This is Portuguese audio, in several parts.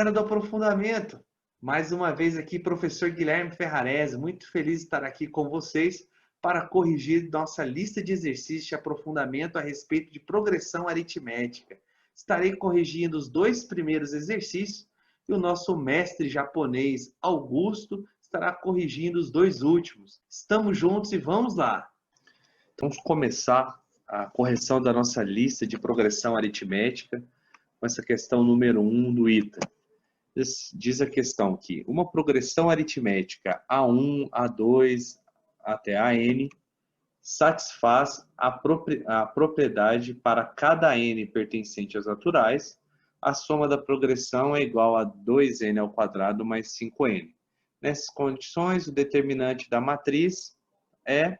galera do aprofundamento! Mais uma vez aqui, professor Guilherme Ferrarese, muito feliz de estar aqui com vocês para corrigir nossa lista de exercícios de aprofundamento a respeito de progressão aritmética. Estarei corrigindo os 2 primeiros exercícios e o nosso mestre japonês, Augusto, estará corrigindo os 2 últimos. Estamos juntos e vamos lá! Vamos começar a correção da nossa lista de progressão aritmética com essa questão número 1 do item. Diz a questão que uma progressão aritmética A1, A2 até AN satisfaz a propriedade para cada n pertencente aos naturais, a soma da progressão é igual a 2n ao quadrado mais 5n. Nessas condições, o determinante da matriz é...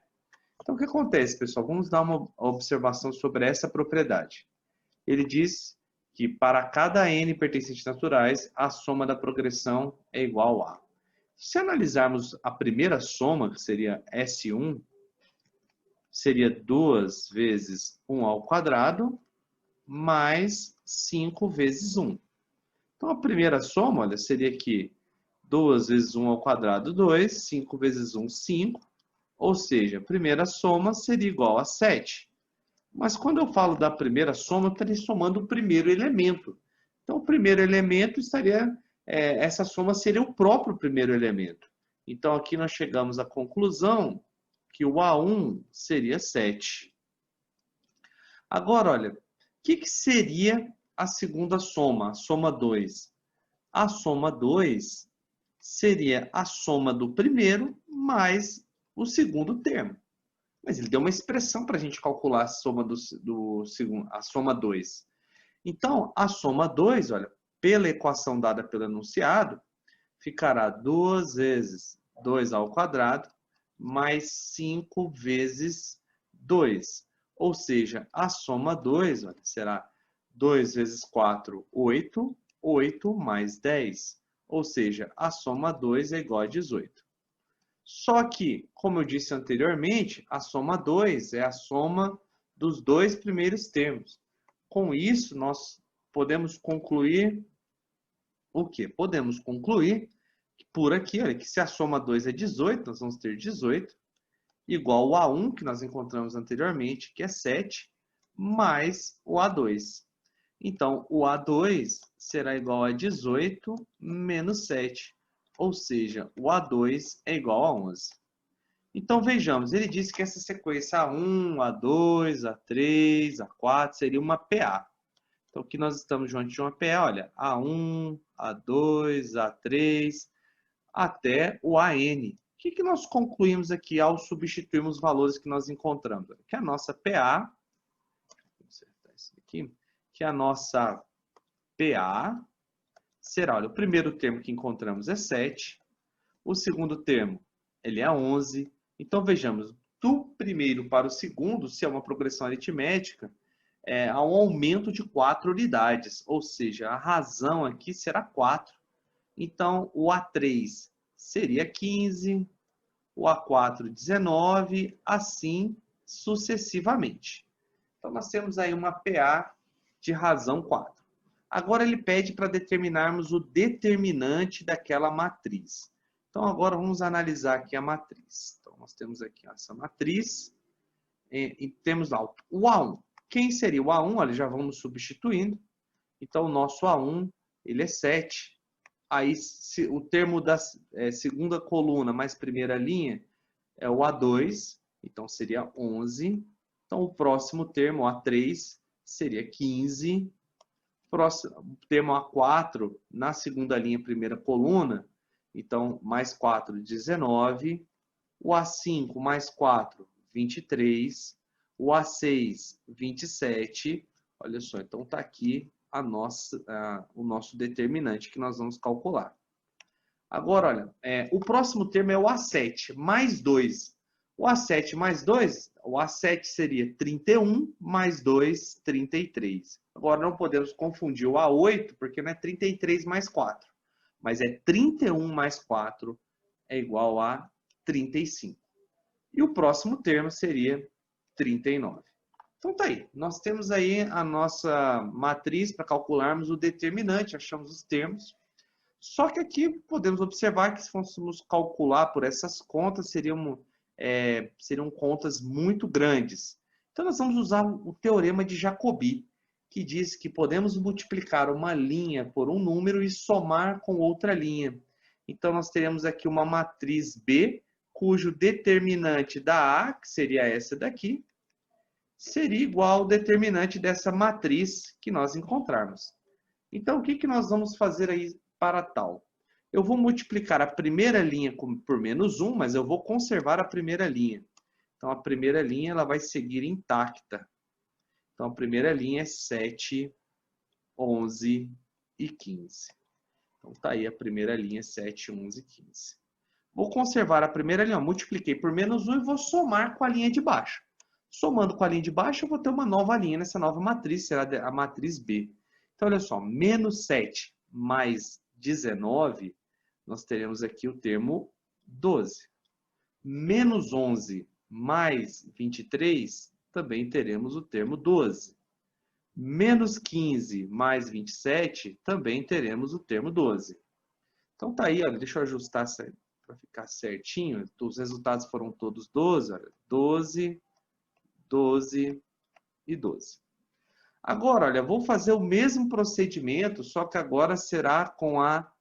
Então, o que acontece, pessoal? Vamos dar uma observação sobre essa propriedade. Ele diz que para cada n pertencentes naturais, a soma da progressão é igual a. Se analisarmos a primeira soma, que seria S1, seria 2 vezes 1 ao quadrado, mais 5 vezes 1. Então, a primeira soma, olha, seria aqui 2 vezes 1 ao quadrado, 2, 5 vezes 1, 5. Ou seja, a primeira soma seria igual a 7. Mas quando eu falo da primeira soma, eu estaria somando o primeiro elemento. Então, o primeiro elemento estaria... essa soma seria o próprio primeiro elemento. Então, aqui nós chegamos à conclusão que o A1 seria 7. Agora, olha, o que seria a segunda soma, a soma 2? A soma 2 seria a soma do primeiro mais o segundo termo. Mas ele deu uma expressão para a gente calcular a soma do segundo, a soma 2. Então, a soma 2, olha, pela equação dada pelo enunciado, ficará 2 vezes 2 ao quadrado mais 5 vezes 2. Ou seja, a soma 2 olha, será 2 vezes 4, 8, 8 mais 10. Ou seja, a soma 2 é igual a 18. Só que, como eu disse anteriormente, a soma 2 é a soma dos 2 primeiros termos. Com isso, nós podemos concluir o quê? Podemos concluir que por aqui, olha, que se a soma 2 é 18, nós vamos ter 18, igual ao A1, que nós encontramos anteriormente, que é 7, mais o A2. Então, o A2 será igual a 18 menos 7. Ou seja, o A2 é igual a 11. Então, vejamos, ele disse que essa sequência A1, A2, A3, A4 seria uma PA. Então, aqui nós estamos diante de uma PA, olha, A1, A2, A3, até o AN. O que nós concluímos aqui ao substituirmos os valores que nós encontramos? Que a nossa PA, vou acertar isso aqui, que a nossa PA será, olha, o primeiro termo que encontramos é 7, o segundo termo ele é 11. Então, vejamos, do primeiro para o segundo, se é uma progressão aritmética, há um aumento de 4 unidades, ou seja, a razão aqui será 4. Então, o A3 seria 15, o A4 19, assim sucessivamente. Então, nós temos aí uma PA de razão 4. Agora ele pede para determinarmos o determinante daquela matriz. Então agora vamos analisar aqui a matriz. Então nós temos aqui essa matriz e temos lá o A1. Quem seria o A1? Olha, já vamos substituindo. Então o nosso A1 ele é 7. Aí o termo da segunda coluna mais primeira linha é o A2, então seria 11. Então o próximo termo, o A3, seria 15. Próximo termo A4, na segunda linha, primeira coluna, então, mais 4, 19. O A5 mais 4, 23. O A6, 27. Olha só, então está aqui o nosso determinante que nós vamos calcular. Agora, olha, o próximo termo é o A7, mais 2. O A7 mais 2, o A7 seria 31, mais 2, 33. Agora, não podemos confundir o A8, porque não é 33 mais 4. Mas é 31 mais 4 é igual a 35. E o próximo termo seria 39. Então, tá aí. Nós temos aí a nossa matriz para calcularmos o determinante. Achamos os termos. Só que aqui podemos observar que se fôssemos calcular por essas contas, seriam contas muito grandes. Então, nós vamos usar o teorema de Jacobi, que diz que podemos multiplicar uma linha por um número e somar com outra linha. Então, nós teremos aqui uma matriz B, cujo determinante da A, que seria essa daqui, seria igual ao determinante dessa matriz que nós encontrarmos. Então, o que nós vamos fazer aí para tal? Eu vou multiplicar a primeira linha por menos 1, mas eu vou conservar a primeira linha. Então, a primeira linha ela vai seguir intacta. Então, a primeira linha é 7, 11 e 15. Então, está aí a primeira linha, 7, 11 e 15. Vou conservar a primeira linha, multipliquei por menos 1 e vou somar com a linha de baixo. Somando com a linha de baixo, eu vou ter uma nova linha nessa nova matriz, será a matriz B. Então, olha só, menos 7 mais 19, nós teremos aqui o termo 12. Menos 11 mais 23, também teremos o termo 12. Menos 15 mais 27, também teremos o termo 12. Então, tá aí, olha, deixa eu ajustar para ficar certinho. Os resultados foram todos 12, olha, 12, 12 e 12. Agora, olha, vou fazer o mesmo procedimento, só que agora será com a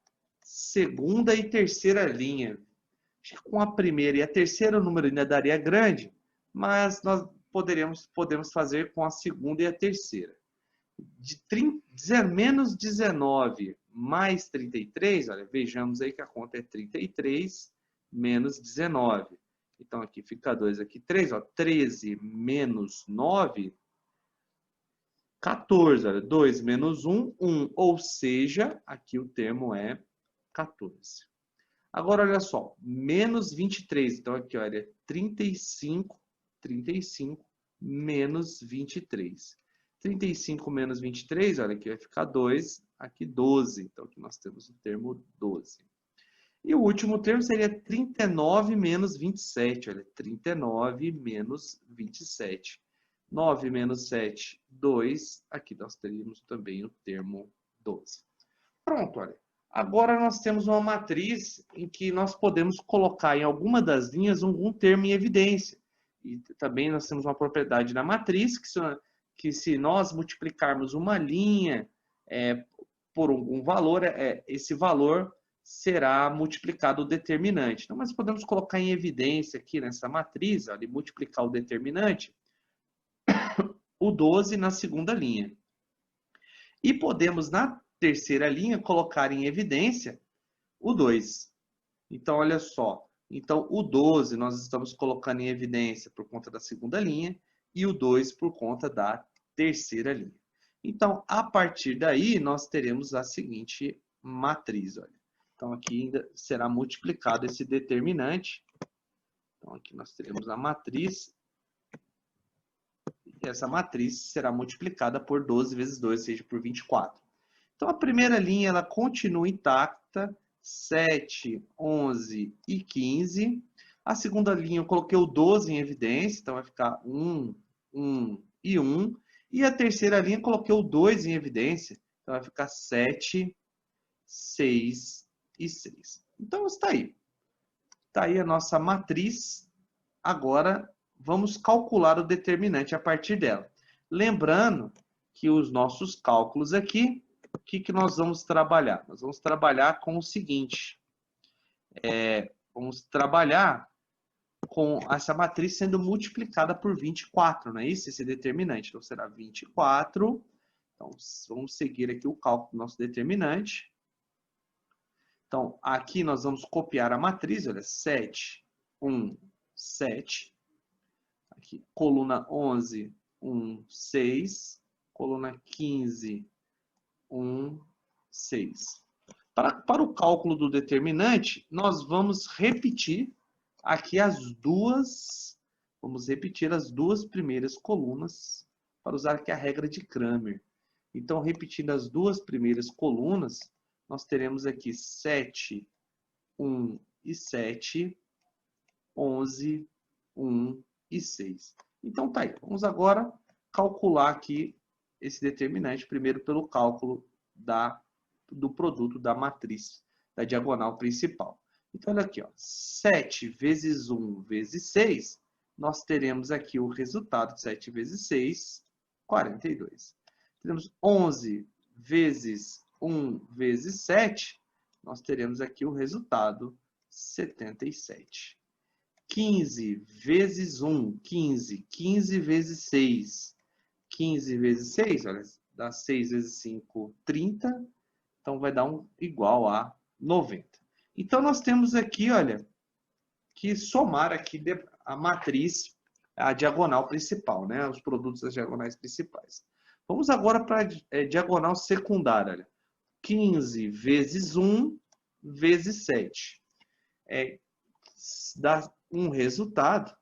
segunda e terceira linha. Acho que com a primeira e a terceira o número ainda daria grande, mas nós podemos fazer com a segunda e a terceira. Menos 19 mais 33, olha, vejamos aí que a conta é 33 menos 19. Então, aqui fica 2, aqui 3, ó, 13 menos 9, 14, olha, 2 menos 1, 1, ou seja, aqui o termo é 14. Agora, olha só, menos 23, então aqui, olha, 35 menos 23. 35 menos 23, olha, aqui vai ficar 2, aqui 12, então aqui nós temos o termo 12. E o último termo seria 39 menos 27, olha, 39 menos 27. 9 menos 7, 2. Aqui nós teríamos também o termo 12. Pronto, olha. Agora nós temos uma matriz em que nós podemos colocar em alguma das linhas algum termo em evidência. E também nós temos uma propriedade na matriz que se nós multiplicarmos uma linha por algum valor, esse valor será multiplicado o determinante. Então, nós podemos colocar em evidência aqui nessa matriz, olha, e multiplicar o determinante, o 12 na segunda linha. E podemos, na terceira linha, colocar em evidência o 2. Então, olha só. Então, o 12 nós estamos colocando em evidência por conta da segunda linha e o 2 por conta da terceira linha. Então, a partir daí, nós teremos a seguinte matriz. Olha. Então, aqui ainda será multiplicado esse determinante. Então, aqui nós teremos a matriz. E essa matriz será multiplicada por 12 vezes 2, ou seja, por 24. Então, a primeira linha ela continua intacta, 7, 11 e 15. A segunda linha eu coloquei o 12 em evidência, então vai ficar 1, 1 e 1. E a terceira linha eu coloquei o 2 em evidência, então vai ficar 7, 6 e 6. Então, está aí. Está aí a nossa matriz. Agora, vamos calcular o determinante a partir dela. Lembrando que os nossos cálculos aqui, o que nós vamos trabalhar? Nós vamos trabalhar com o seguinte. Vamos trabalhar com essa matriz sendo multiplicada por 24, não é isso? Esse determinante. Então, será 24. Então, vamos seguir aqui o cálculo do nosso determinante. Então, aqui nós vamos copiar a matriz, olha, 7, 1, 7. Aqui, coluna 11, 1, 6. Coluna 15, 1, 6. Para o cálculo do determinante, nós vamos repetir aqui vamos repetir as duas primeiras colunas para usar aqui a regra de Cramer. Então, repetindo as duas primeiras colunas, nós teremos aqui 7, 1 e 7, 11, 1 e 6. Então, tá aí. Vamos agora calcular aqui esse determinante, primeiro pelo cálculo do produto da matriz. da diagonal principal. Então, olha aqui, ó, 7 vezes 1 vezes 6, nós teremos aqui o resultado de 7 vezes 6, 42. Teremos 11 vezes 1 vezes 7, nós teremos aqui o resultado 77. 15 vezes 1, 15. 15 vezes 6. 15 vezes 6, olha, dá 6 vezes 5, 30. Então, vai dar igual a 90. Então, nós temos aqui, olha, que somar aqui a matriz, a diagonal principal, né? Os produtos das diagonais principais. Vamos agora para a diagonal secundária. Olha. 15 vezes 1 vezes 7. Dá um resultado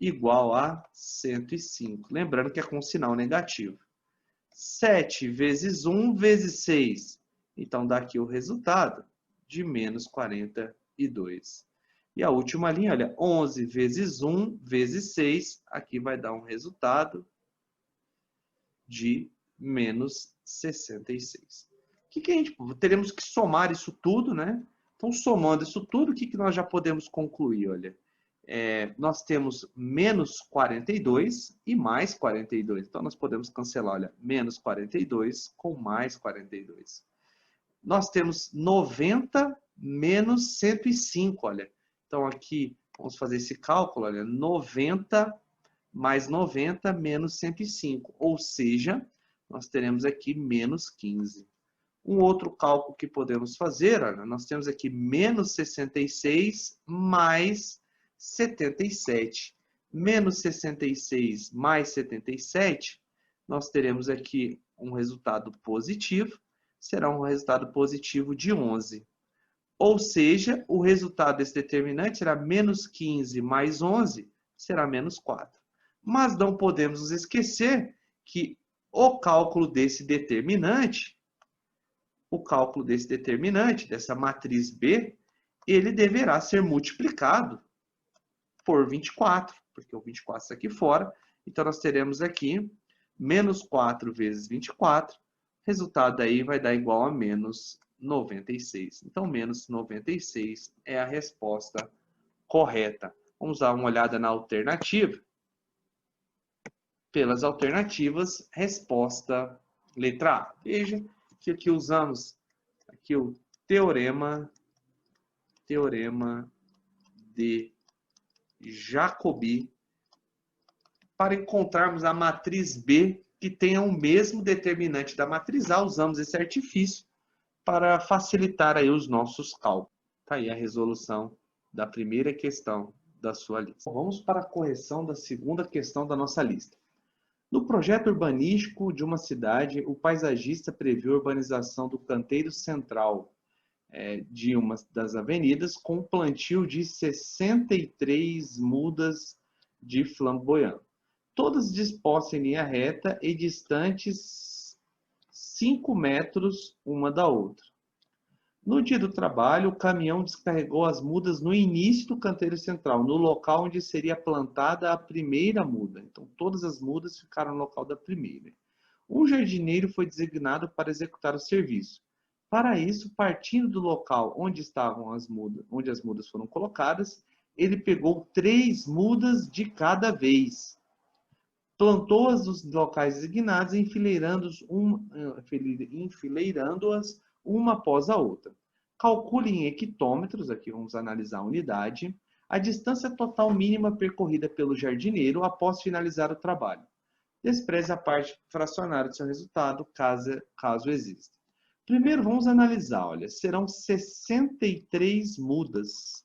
igual a 105. Lembrando que é com sinal negativo. 7 vezes 1 vezes 6. Então, dá aqui o resultado de menos 42. E a última linha, olha, 11 vezes 1 vezes 6. Aqui vai dar um resultado de menos 66. O que a gente... Teremos que somar isso tudo, né? Então, somando isso tudo, o que nós já podemos concluir? Olha, nós temos menos 42 e mais 42. Então, nós podemos cancelar, olha, menos 42 com mais 42. Nós temos 90 menos 105, olha. Então, aqui, vamos fazer esse cálculo, olha, 90 mais 90 menos 105. Ou seja, nós teremos aqui menos 15. Um outro cálculo que podemos fazer, olha, nós temos aqui menos 66 mais 77. Menos 66 mais 77, nós teremos aqui um resultado positivo, será um resultado positivo de 11. Ou seja, o resultado desse determinante será menos 15 mais 11, será menos 4. Mas não podemos nos esquecer que o cálculo desse determinante, dessa matriz B, ele deverá ser multiplicado por 24, porque o 24 está aqui fora. Então, nós teremos aqui menos 4 vezes 24. O resultado aí vai dar igual a menos 96. Então, menos 96 é a resposta correta. Vamos dar uma olhada na alternativa. Pelas alternativas, resposta letra A. Veja que aqui usamos aqui o teorema de Jacobi para encontrarmos a matriz B que tenha o mesmo determinante da matriz A. Usamos esse artifício para facilitar aí os nossos cálculos. Está aí a resolução da primeira questão da sua lista. Vamos para a correção da segunda questão da nossa lista. No projeto urbanístico de uma cidade, o paisagista previu a urbanização do canteiro central de uma das avenidas com um plantio de 63 mudas de flamboyant, todas dispostas em linha reta e distantes 5 metros uma da outra. No dia do trabalho, o caminhão descarregou as mudas no início do canteiro central, no local onde seria plantada a primeira muda. Então, todas as mudas ficaram no local da primeira. Um jardineiro foi designado para executar o serviço. Para isso, partindo do local onde estavam as mudas foram colocadas, ele pegou 3 mudas de cada vez. Plantou-as nos locais designados, enfileirando-as uma após a outra. Calcule em hectômetros, aqui vamos analisar a unidade, a distância total mínima percorrida pelo jardineiro após finalizar o trabalho. Despreze a parte fracionária do seu resultado, caso exista. Primeiro, vamos analisar, olha, serão 63 mudas.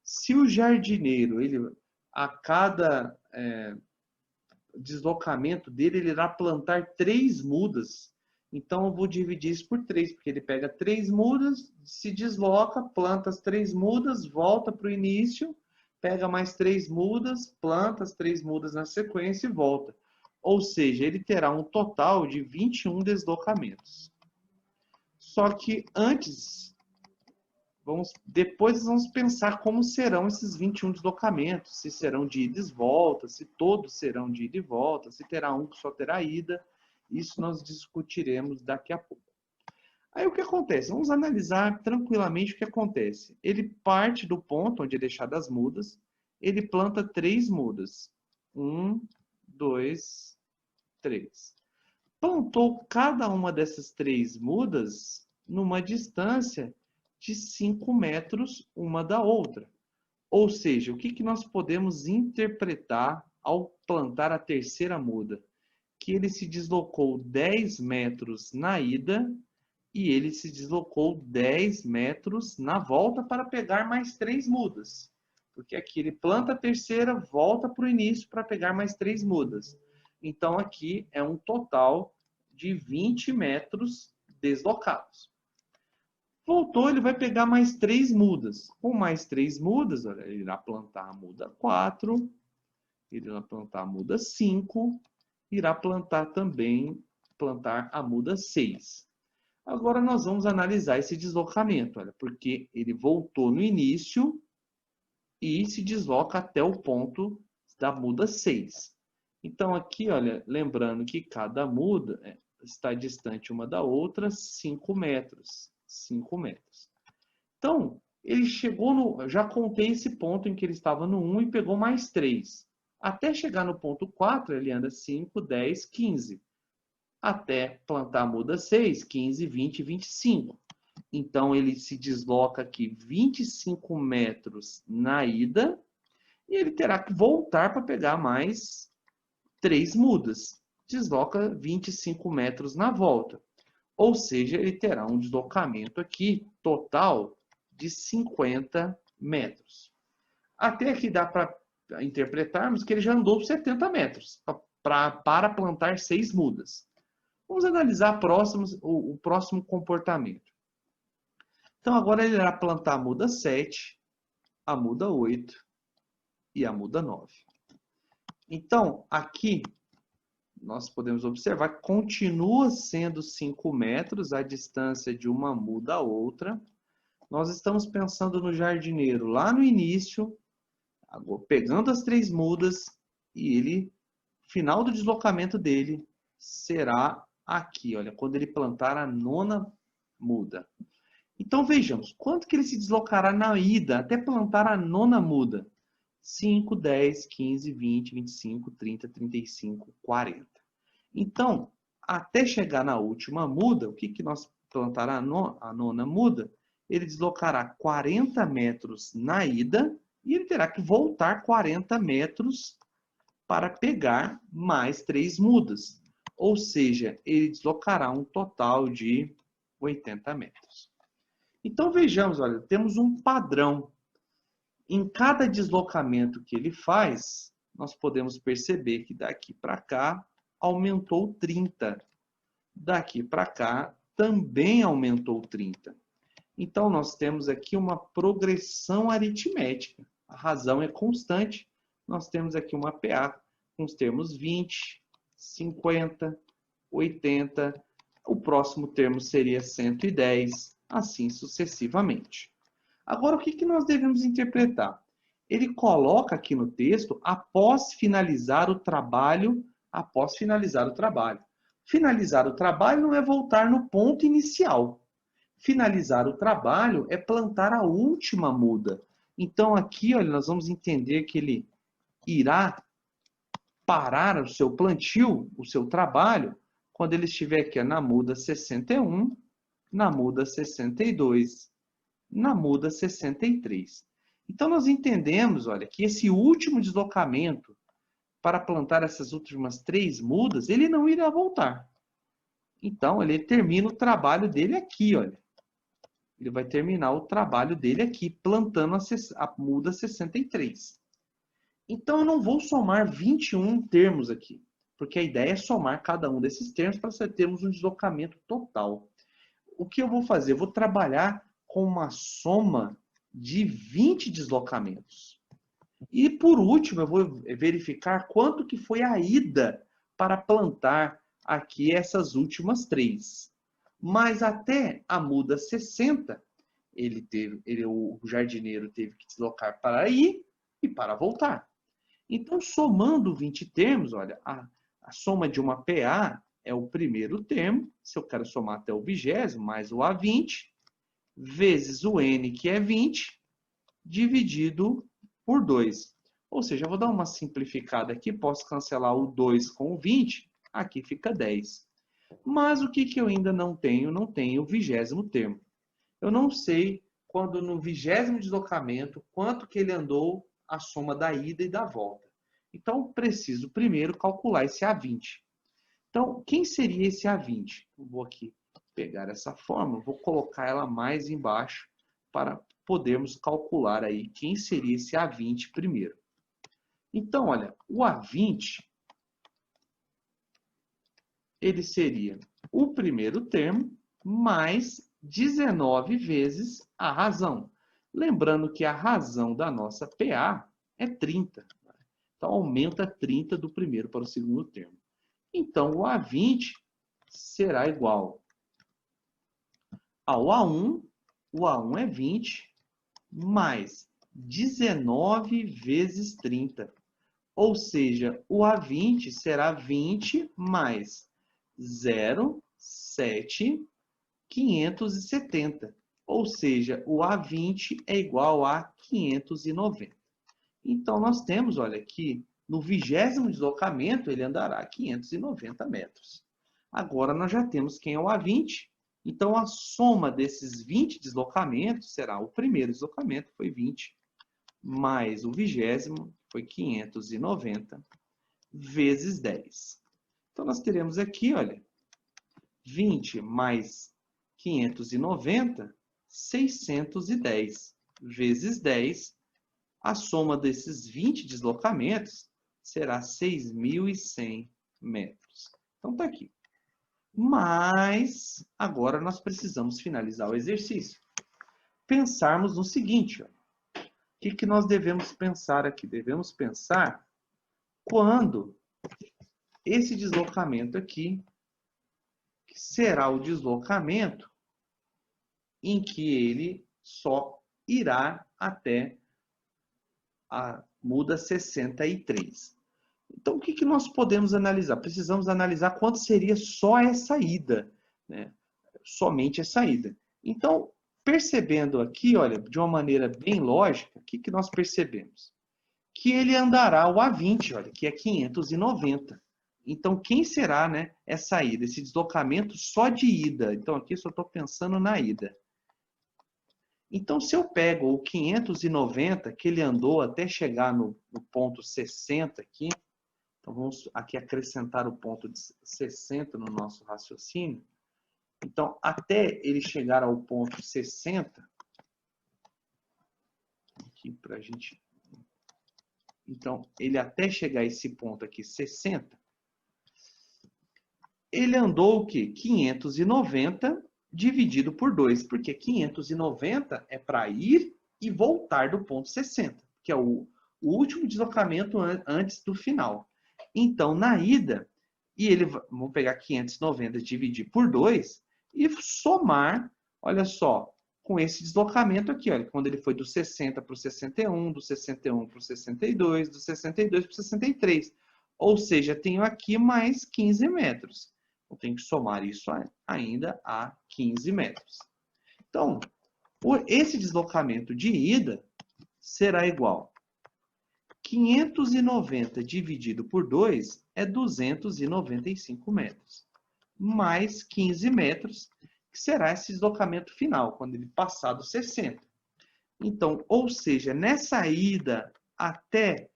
Se o jardineiro, a cada deslocamento dele, ele irá plantar 3 mudas. Então, eu vou dividir isso por 3, porque ele pega 3 mudas, se desloca, planta as 3 mudas, volta para o início, pega mais 3 mudas, planta as 3 mudas na sequência e volta. Ou seja, ele terá um total de 21 deslocamentos. Só que depois vamos pensar como serão esses 21 deslocamentos, se serão de ida e volta, se todos serão de ida e volta, se terá um que só terá ida. Isso nós discutiremos daqui a pouco. Aí o que acontece? Vamos analisar tranquilamente o que acontece. Ele parte do ponto onde é deixado as mudas, ele planta 3 mudas. 1, 2, 3. Plantou cada uma dessas 3 mudas numa distância de 5 metros uma da outra. Ou seja, o que nós podemos interpretar ao plantar a terceira muda? Que ele se deslocou 10 metros na ida e ele se deslocou 10 metros na volta para pegar mais 3 mudas. Porque aqui ele planta a terceira, volta para o início para pegar mais 3 mudas. Então aqui é um total de 20 metros deslocados. Voltou, ele vai pegar mais 3 mudas. Com mais 3 mudas, olha, ele irá plantar a muda 4, ele irá plantar a muda 5, irá plantar a muda 6. Agora nós vamos analisar esse deslocamento, olha, porque ele voltou no início e se desloca até o ponto da muda 6. Então aqui, olha, lembrando que cada muda está distante uma da outra 5 metros. 5 metros. Então, ele chegou no... Já contei esse ponto em que ele estava no 1 e pegou mais 3. Até chegar no ponto 4, ele anda 5, 10, 15. Até plantar a muda 6, 15, 20, 25. Então, ele se desloca aqui 25 metros na ida e ele terá que voltar para pegar mais 3 mudas. Desloca 25 metros na volta. Ou seja, ele terá um deslocamento aqui total de 50 metros. Até aqui dá para interpretarmos que ele já andou 70 metros para plantar 6 mudas. Vamos analisar o próximo comportamento. Então, agora ele irá plantar a muda 7, a muda 8 e a muda 9. Então, aqui nós podemos observar que continua sendo 5 metros a distância de uma muda a outra. Nós estamos pensando no jardineiro lá no início, pegando as 3 mudas, e ele, final do deslocamento dele, será aqui, olha, quando ele plantar a 9ª muda. Então vejamos, quanto que ele se deslocará na ida até plantar a 9ª muda? 5, 10, 15, 20, 25, 30, 35, 40. Então, até chegar na última muda, o que nós plantará a 9ª muda? Ele deslocará 40 metros na ida e ele terá que voltar 40 metros para pegar mais 3 mudas. Ou seja, ele deslocará um total de 80 metros. Então, vejamos, olha, temos um padrão. Em cada deslocamento que ele faz, nós podemos perceber que daqui para cá aumentou 30. Daqui para cá também aumentou 30. Então, nós temos aqui uma progressão aritmética. A razão é constante. Nós temos aqui uma PA com os termos 20, 50, 80. O próximo termo seria 110, assim sucessivamente. Agora, o que nós devemos interpretar? Ele coloca aqui no texto, após finalizar o trabalho, após finalizar o trabalho. Finalizar o trabalho não é voltar no ponto inicial. Finalizar o trabalho é plantar a última muda. Então, aqui, olha, nós vamos entender que ele irá parar o seu plantio, o seu trabalho, quando ele estiver aqui na muda 61, na muda 62, na muda 63. Então, nós entendemos, olha, que esse último deslocamento para plantar essas últimas 3 mudas, ele não irá voltar. Então, ele termina o trabalho dele aqui, olha. Ele vai terminar o trabalho dele aqui, plantando a muda 63. Então, eu não vou somar 21 termos aqui, porque a ideia é somar cada um desses termos para termos um deslocamento total. O que eu vou fazer? Eu vou trabalhar com uma soma de 20 deslocamentos. E, por último, eu vou verificar quanto que foi a ida para plantar aqui essas últimas 3. Mas até a muda 60, o jardineiro teve que deslocar para ir e para voltar. Então, somando 20 termos, olha, a soma de uma PA é o primeiro termo, se eu quero somar até o 20º, mais o A20, vezes o N, que é 20, dividido por 2. Ou seja, eu vou dar uma simplificada aqui, posso cancelar o 2 com o 20, aqui fica 10. Mas o que eu ainda não tenho? Não tenho o 20º termo. Eu não sei quando no 20º deslocamento, quanto que ele andou a soma da ida e da volta. Então, preciso primeiro calcular esse A20. Então, quem seria esse A20? Eu vou aqui pegar essa fórmula, vou colocar ela mais embaixo para podermos calcular aí quem seria esse A20 primeiro. Então, olha, o A20, ele seria o primeiro termo mais 19 vezes a razão. Lembrando que a razão da nossa PA é 30. Então, aumenta 30 do primeiro para o segundo termo. Então, o A20 será igual ao A1. O A1 é 20, mais 19 vezes 30. Ou seja, o A20 será 20 mais 0,7570. Ou seja, o A20 é igual a 590. Então, nós temos, olha aqui, no 20º deslocamento, ele andará 590 metros. Agora, nós já temos quem é o A20. Então, a soma desses 20 deslocamentos será o primeiro deslocamento, foi 20, mais o 20º, foi 590, vezes 10. Então, nós teremos aqui, olha, 20 mais 590, 610, vezes 10. A soma desses 20 deslocamentos será 6.100 metros. Então, está aqui. Mas, agora nós precisamos finalizar o exercício. Pensarmos no seguinte, ó. O que nós devemos pensar aqui? Devemos pensar quando esse deslocamento aqui será o deslocamento em que ele só irá até a muda 63. Então, o que nós podemos analisar? Precisamos analisar quanto seria só essa ida, né? Somente essa ida. Então, percebendo aqui, olha, de uma maneira bem lógica, o que nós percebemos? Que ele andará o A20, olha, que é 590. Então, quem será, né, essa ida, esse deslocamento só de ida? Então, aqui eu só estou pensando na ida. Então, se eu pego o 590, que ele andou até chegar no ponto 60 aqui, então vamos aqui acrescentar o ponto de 60 no nosso raciocínio. Então, até ele chegar ao ponto 60, aqui para a gente... Então, ele até chegar a esse ponto aqui, 60, ele andou o quê? 590 dividido por 2, porque 590 é para ir e voltar do ponto 60, que é o último deslocamento antes do final. Então, na ida, vamos pegar 590 e dividir por 2 e somar, olha só, com esse deslocamento aqui, olha, quando ele foi do 60 para o 61, do 61 para o 62, do 62 para o 63. Ou seja, tenho aqui mais 15 metros. Eu tenho que somar isso ainda a 15 metros. Então, esse deslocamento de ida será igual a 590 dividido por 2 é 295 metros. Mais 15 metros, que será esse deslocamento final, quando ele passar dos 60. Então, ou seja, nessa ida até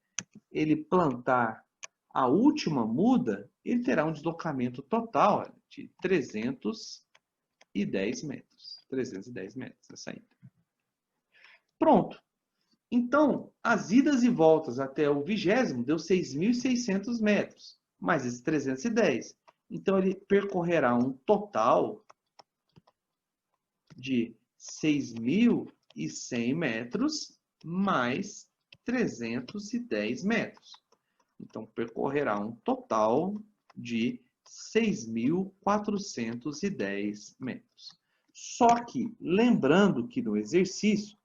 ele plantar a última muda, ele terá um deslocamento total de 310 metros. 310 metros essa ida. Pronto. Então, as idas e voltas até o 20º deu 6.600 metros, mais esses 310. Então, ele percorrerá um total de 6.100 metros mais 310 metros. Então, percorrerá um total de 6.410 metros. Só que, lembrando que no exercício,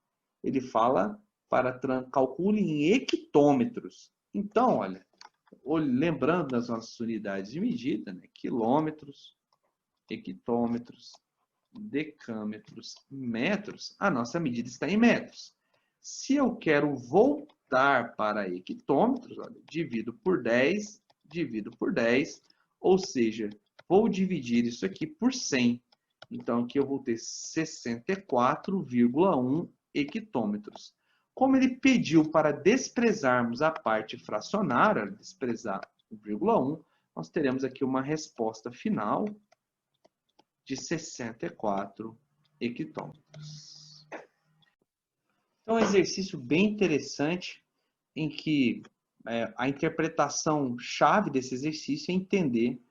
ele fala para calcule em hectômetros. Então, olha, lembrando das nossas unidades de medida, né? Quilômetros, hectômetros, decâmetros, metros, a nossa medida está em metros. Se eu quero voltar para hectômetros, olha, divido por 10, ou seja, vou dividir isso aqui por 100. Então, aqui eu vou ter 64,1 hectômetros. Como ele pediu para desprezarmos a parte fracionária, desprezar o 0,1, nós teremos aqui uma resposta final de 64 hectômetros. Então, é um exercício bem interessante em que a interpretação chave desse exercício é entender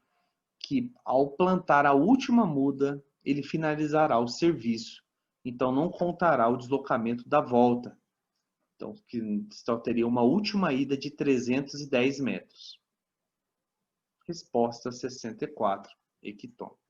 que ao plantar a última muda, ele finalizará o serviço. Então, não contará o deslocamento da volta. Então, teria uma última ida de 310 metros. Resposta 64 hectômetros.